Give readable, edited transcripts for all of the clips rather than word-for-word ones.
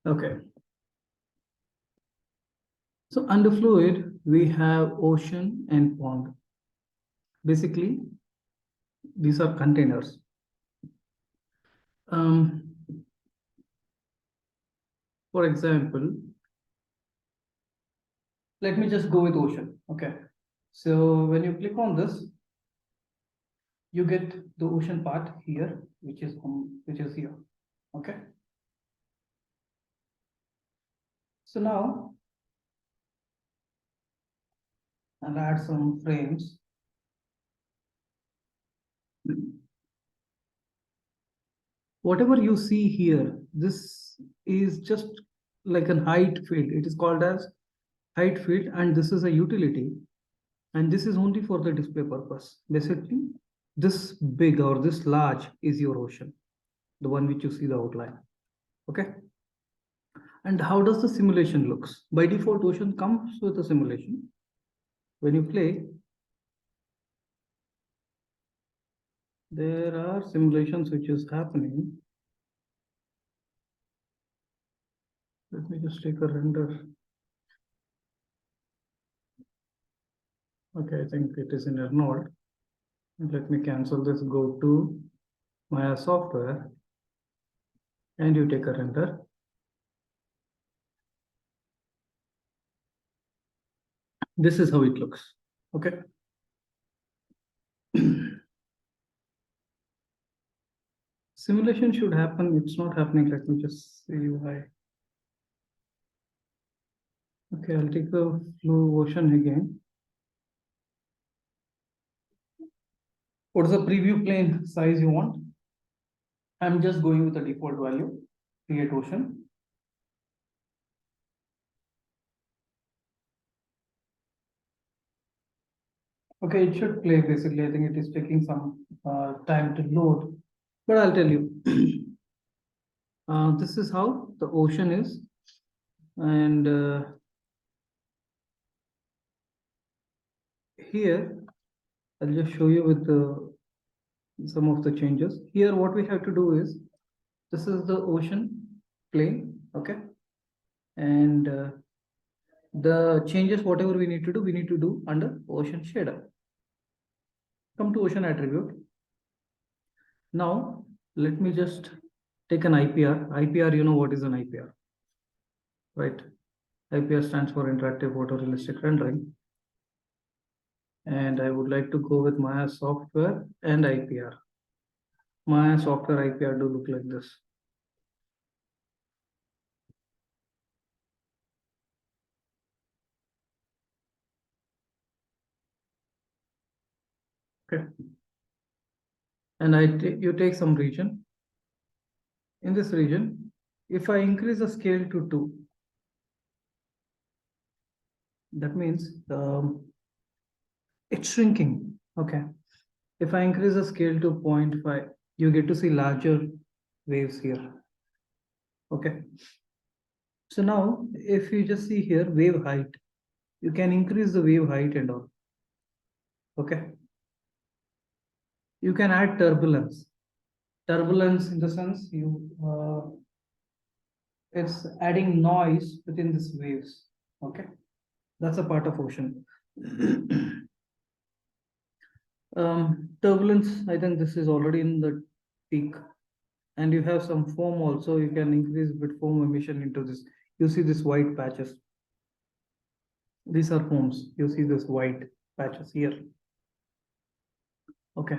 Okay. So under fluid, we have ocean and pond. Basically, these are containers. Um, for example, let me just go with ocean. Okay. So when you click on this, you get the ocean part here, which is here. Okay. So now I'll add some frames. Whatever you see here, this is just like a height field. It is called as height field, and this is a utility, and this is only for the display purpose. Basically, this big or this large is your ocean, the one which you see the outline. Okay. And how does the simulation looks? By default, ocean comes with a simulation. When you play, there are simulations which is happening. Let me just take a render. Okay, I think it is in Arnold. Let me cancel this, go to Maya software, and you take a render. This is how it looks. Okay. Simulation should happen. It's not happening. Let me just see why. Okay, I'll take the blue ocean again. What is the preview plane size you want? I'm just going with the default value, create ocean. Okay, it should play basically. I think it is taking some time to load, but I'll tell you. This is how the ocean is, and here I'll just show you with some of the changes. Here, what we have to do is, this is the ocean plane, okay, and the changes, whatever we need to do under ocean shader. Come to ocean attribute. Now, let me just take an IPR. IPR, you know what is an IPR, right? IPR stands for interactive photorealistic rendering. And I would like to go with Maya software and IPR. Maya software IPR do look like this. Okay. And you take some region. In this region, if I increase the scale to 2, that means it's shrinking. Okay. If I increase the scale to 0.5, you get to see larger waves here. Okay. So now, if you just see here, wave height, you can increase the wave height and all. Okay. You can add turbulence. Turbulence in the sense it's adding noise within these waves. Okay. That's a part of ocean. Turbulence, I think this is already in the peak, and you have some foam also. You can increase bit foam emission into this. You see this white patches. These are foams. You see this white patches here. Okay.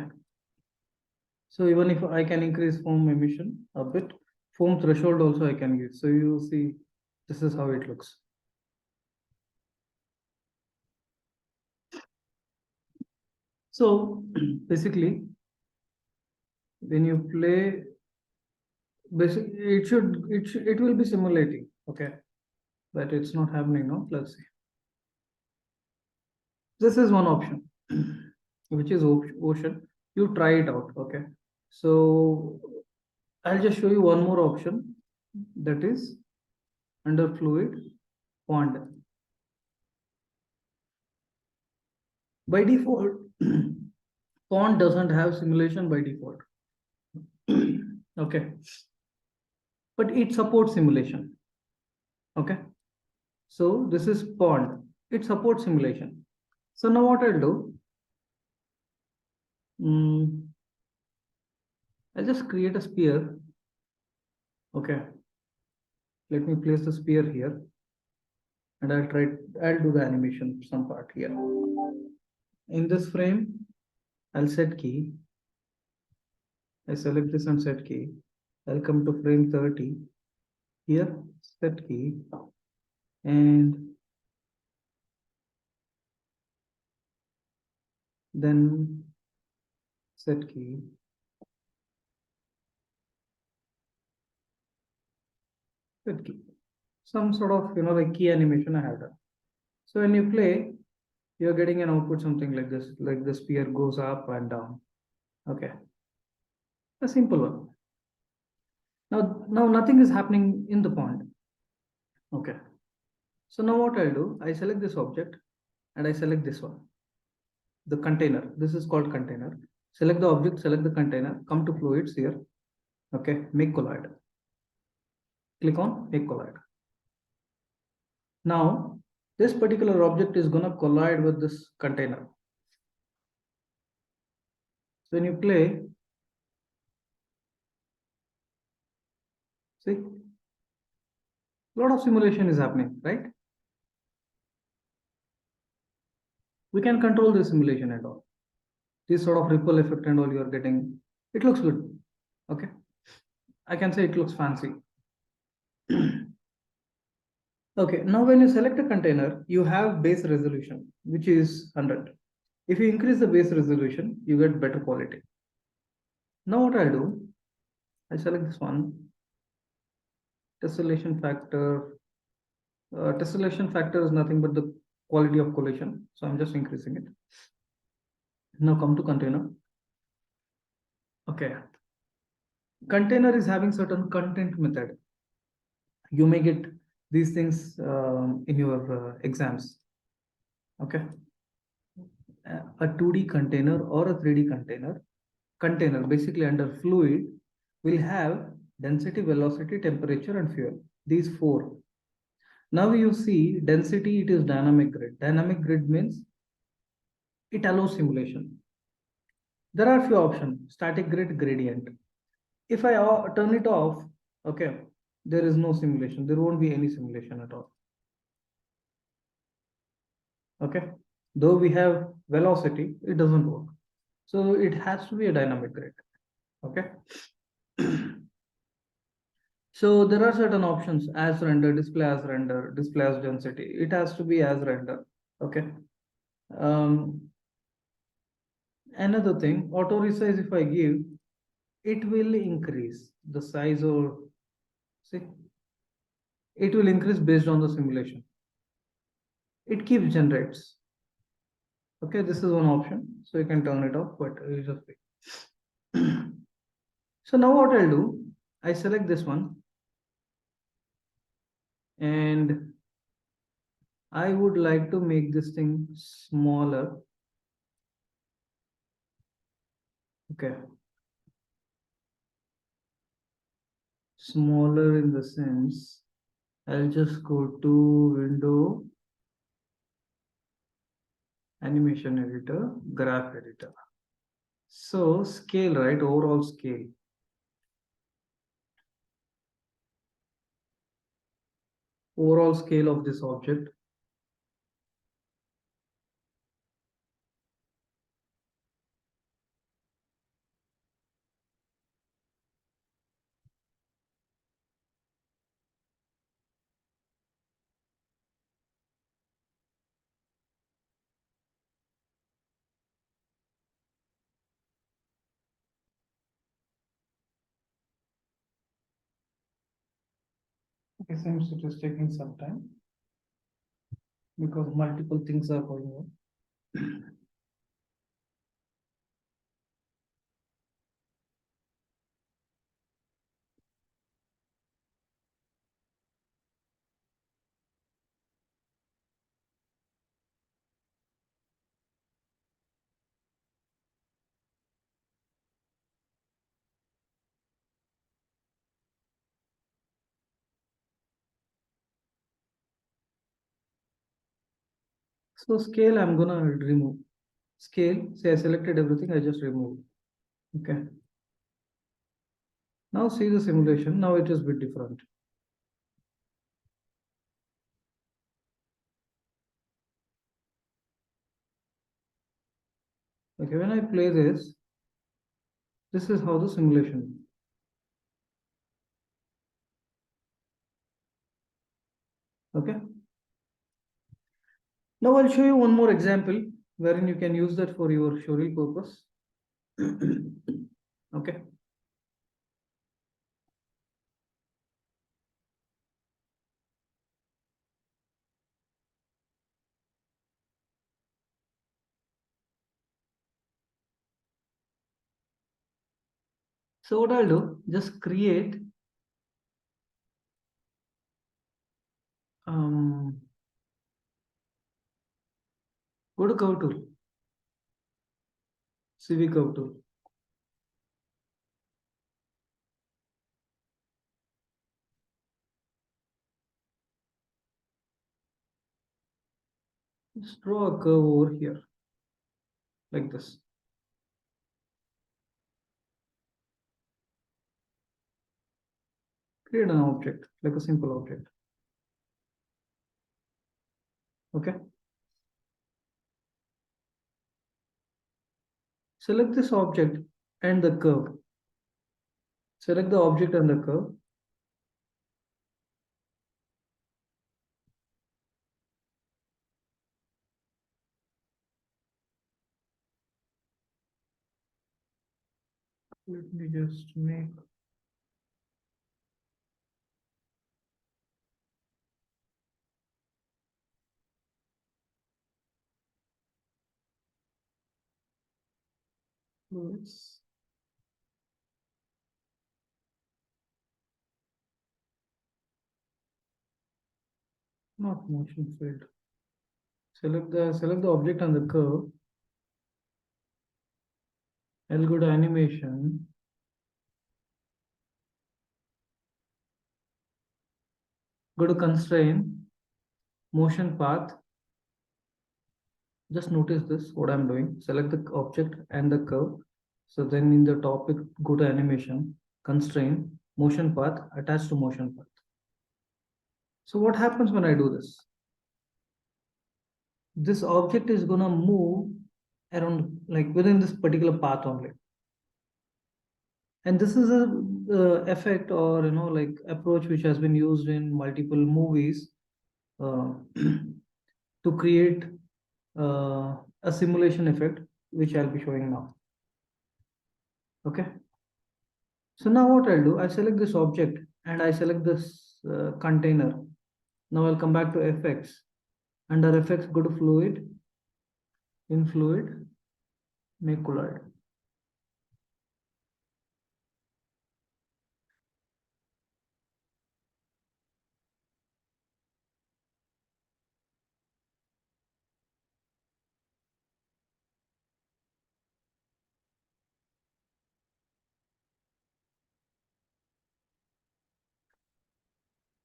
So even if I can increase foam emission a bit, foam threshold also I can give. So you see, this is how it looks. So basically, when you play, basically it will be simulating, okay, but it's not happening now. Let's see. This is one option, which is ocean. You try it out, okay. So I'll just show you one more option, that is under fluid pond. By default, pond doesn't have simulation by default. Okay, but it supports simulation. Okay. So this is pond. It supports simulation. So now what I'll do, I'll just create a sphere. Okay. Let me place the sphere here and I'll do the animation some part here. In this frame, I'll set key. I select this and set key. I'll come to frame 30. Here, set key. And then set key. Set key. Some sort of, like key animation I have done. So when you play, you're getting an output something like this, like the sphere goes up and down. Okay, a simple one. Now nothing is happening in the pond. Okay, so now what I'll do, I select this object and I select this one, the container. This is called container. Select the object, select the container, come to fluids here. Okay, make colloid. Click on make colloid. Now this particular object is going to collide with this container. So when you play, see, a lot of simulation is happening, right? We can control the simulation and all. This sort of ripple effect and all you are getting, it looks good. Okay, I can say it looks fancy. Okay, now when you select a container, you have base resolution, which is 100. If you increase the base resolution, you get better quality. Now what I'll do, I select this one, tessellation factor. Tessellation factor is nothing but the quality of collision. So I'm just increasing it. Now come to container. Okay. Container is having certain content method. You may get these things in your exams. Okay. A 2D container or a 3D container basically under fluid will have density, velocity, temperature, and fuel. These four. Now you see density, it is dynamic grid. Dynamic grid means it allows simulation. There are few options, static grid, gradient. If I turn it off, okay, there is no simulation. There won't be any simulation at all. Okay, though we have velocity, it doesn't work. So it has to be a dynamic grid. Okay. So there are certain options as render, display as density. It has to be as render. Okay. Um, Another thing, auto resize, if I give, it will increase the size, or see, it will increase based on the simulation. It keeps generates. Okay, this is one option. So you can turn it off, but you just wait. So now what I'll do, I select this one and I would like to make this thing smaller. Okay. Smaller in the sense, I'll just go to window, animation editor, graph editor. So scale, right? Overall scale. Overall scale of this object. Okay, seems it is taking some time because multiple things are going on. So scale, I'm gonna remove. Scale, say I selected everything, I just removed. Okay. Now see the simulation. Now it is a bit different. Okay, when I play this is how the simulation. Okay. Now I'll show you one more example wherein you can use that for your showreel purpose. Okay. So what I'll do, just create um, go to curve tool, CV curve tool. Just draw a curve over here like this. Create an object, like a simple object. Okay. Select this object and the curve. Select the object and the curve. Let me just make this. Not motion field. Select the object and the curve. I'll go to animation. Go to constraint, motion path. Just notice this, what I'm doing. Select the object and the curve. So then in the topic, go to animation, constraint, motion path, attach to motion path. So what happens when I do this? This object is gonna move around like within this particular path only. And this is a effect or like approach which has been used in multiple movies uh, to create a simulation effect, which I'll be showing now. Okay. So now what I'll do, I select this object and I select this container. Now I'll come back to effects. Under effects, go to fluid, in fluid, make colloid.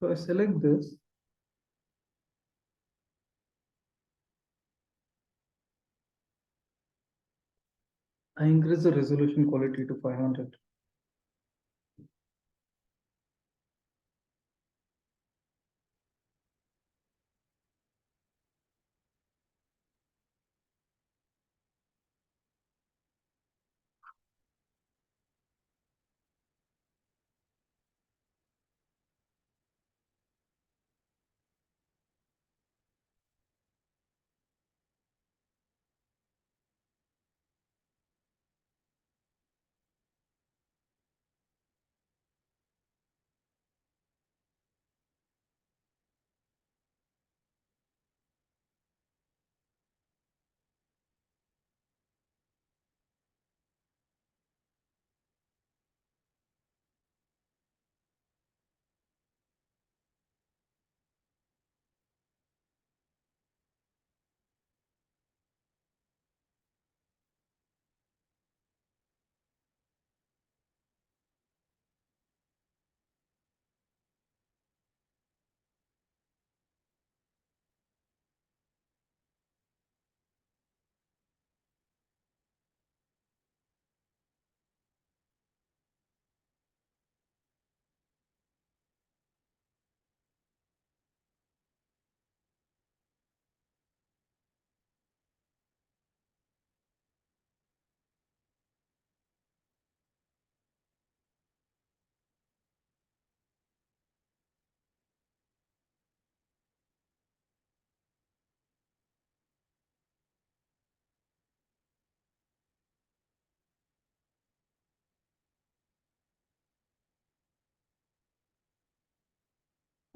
So I select this. I increase the resolution quality to 500.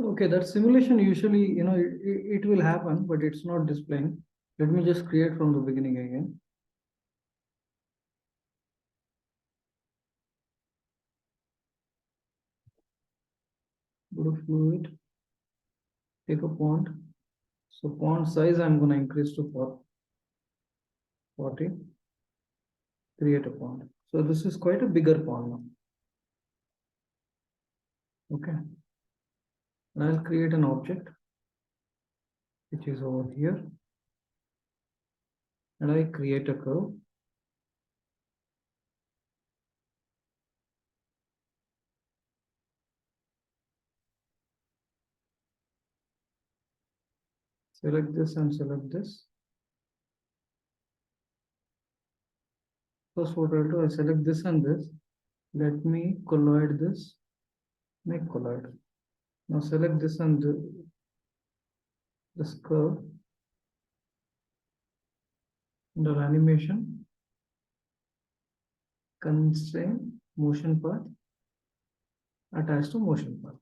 Okay, that simulation usually, it will happen, but it's not displaying. Let me just create from the beginning again. Go to fluid, take a pond. So pond size, I'm going to increase to 40, create a pond. So this is quite a bigger pond now. Okay. And I'll create an object, which is over here. And I create a curve. Select this and select this. First, what I'll do, I select this and this. Let me colloid this, make colloid. Now select this and this curve. Under animation, constraint motion path attached to motion path.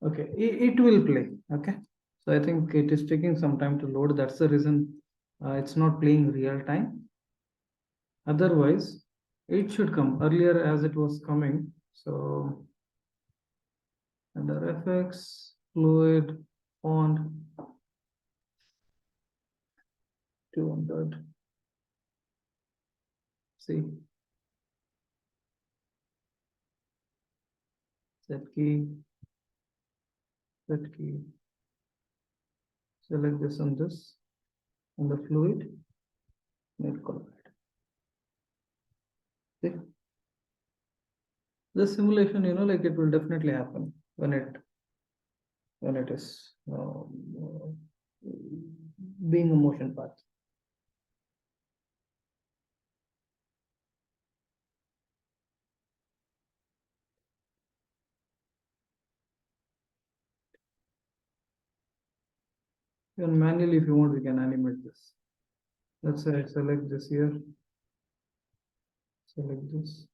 Okay, it will play. Okay, so I think it is taking some time to load. That's the reason it's not playing real time. Otherwise, it should come earlier as it was coming. So under FX, fluid, pond, 200. See, set key, set key. Select this and this, and the fluid, make color. See, this simulation, like it will definitely happen when it is being a motion path. Even manually, if you want, we can animate this. Let's say I select this here, select this.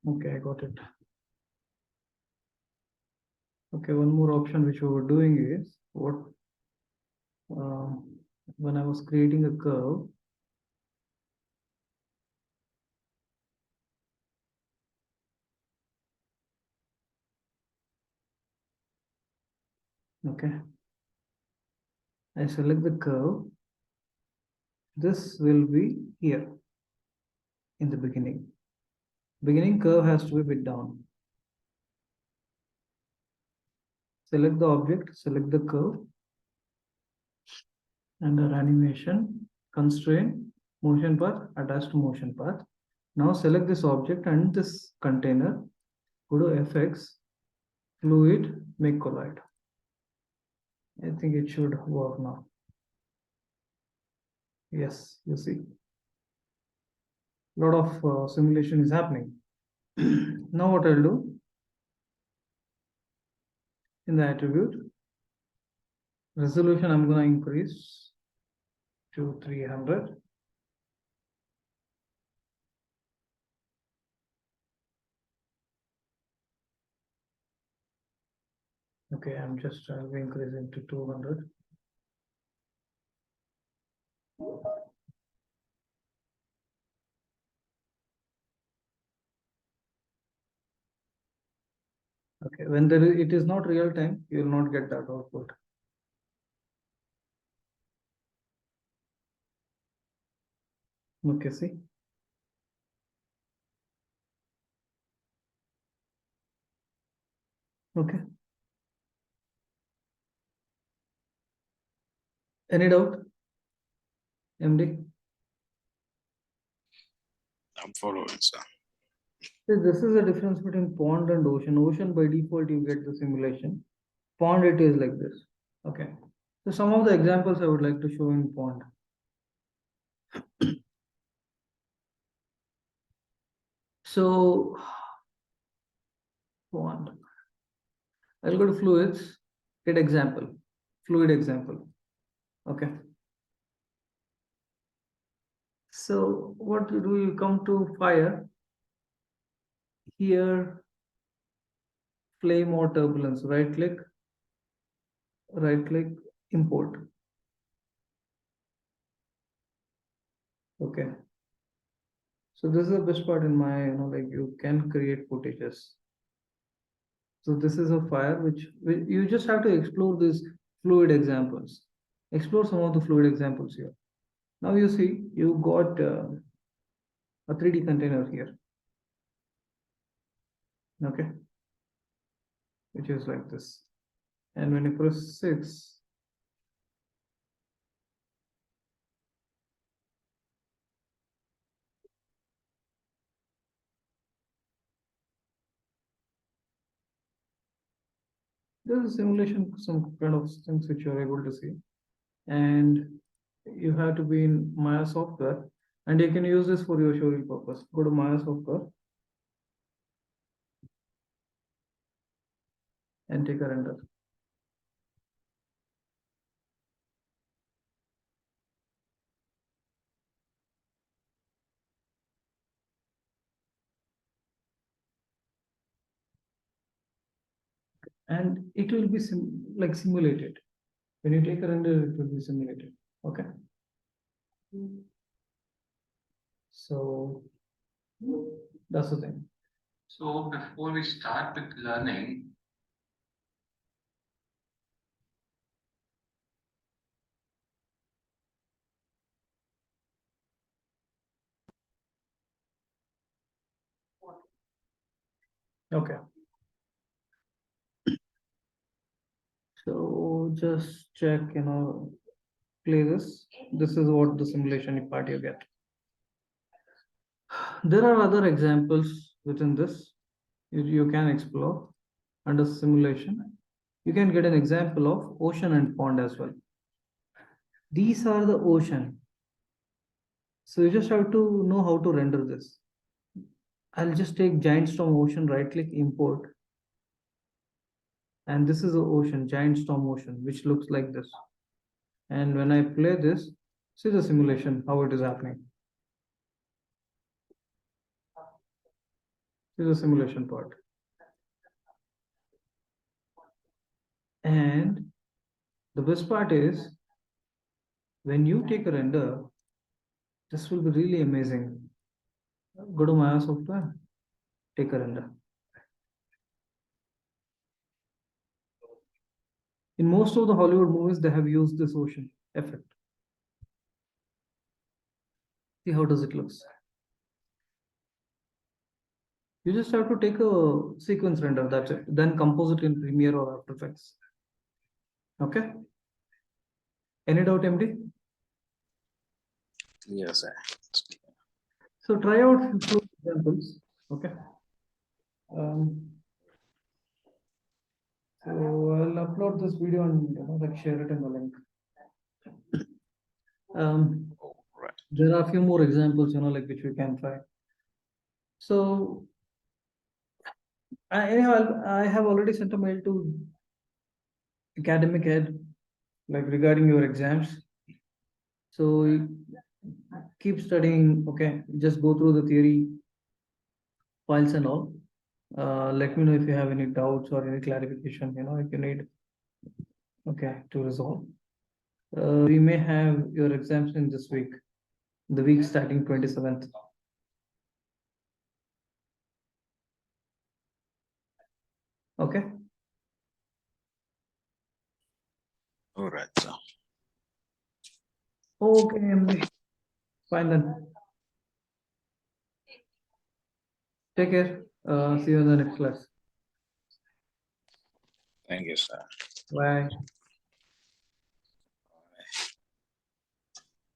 Okay, I got it. Okay, one more option which we were doing is when I was creating a curve, okay, I select the curve. This will be here in the beginning. Beginning curve has to be bit down. Select the object, select the curve, under animation, constraint, motion path, attached to motion path. Now select this object and this container, go to FX, fluid, make colloid. I think it should work now. Yes, you see. A lot of simulation is happening. Now what I'll do, in the attribute, resolution I'm going to increase to 300. Okay, I'm just increasing to 200. Okay, when it is not real time, you will not get that output. Okay, see. Okay. Any doubt, MD? I'm following, sir. So this is the difference between pond and ocean. Ocean by default you get the simulation. Pond it is like this. Okay. So some of the examples I would like to show in pond. So pond. I'll go to fluids, get example, fluid example. Okay. So what you do, you come to fire. Here, flame or turbulence, right click, import. Okay. So this is the best part in my, like you can create footages. So this is a fire, which you just have to explore these fluid examples. Explore some of the fluid examples here. Now you see, you got a 3D container here. Okay. Which is like this. And when you press 6, there's a simulation, some kind of things which you're able to see. And you have to be in Maya software, and you can use this for your showreel purpose. Go to Maya software and take a render. And it will be like simulated. When you take a render, it will be simulated. Okay. So that's the thing. So before we start with learning, Okay. So just check, play this. This is what the simulation part you get. There are other examples within this you can explore under simulation. You can get an example of ocean and pond as well. These are the ocean. So you just have to know how to render this. I'll just take giant storm ocean, right click, import. And this is the ocean, giant storm ocean, which looks like this. And when I play this, see the simulation, how it is happening. See the simulation part. And the best part is, when you take a render, this will be really amazing. Go to Maya software, take a render. In most of the Hollywood movies, they have used this ocean effect. See how does it looks. You just have to take a sequence render, that's it. Then compose it in Premiere or After Effects. Okay. Any doubt, MD? Yes, sir. So try out few examples. Okay. So I'll upload this video and like share it in the link. Right. There are a few more examples, like which we can try. So anyhow, I have already sent a mail to academic head, like regarding your exams. So keep studying. Okay, just go through the theory files and all. Let me know if you have any doubts or any clarification. If you need, okay, to resolve. We may have your exams in this week, the week starting 27th. Okay. All right, sir. Okay, MD. Fine then. Take care. See you in the next class. Thank you, sir. Bye.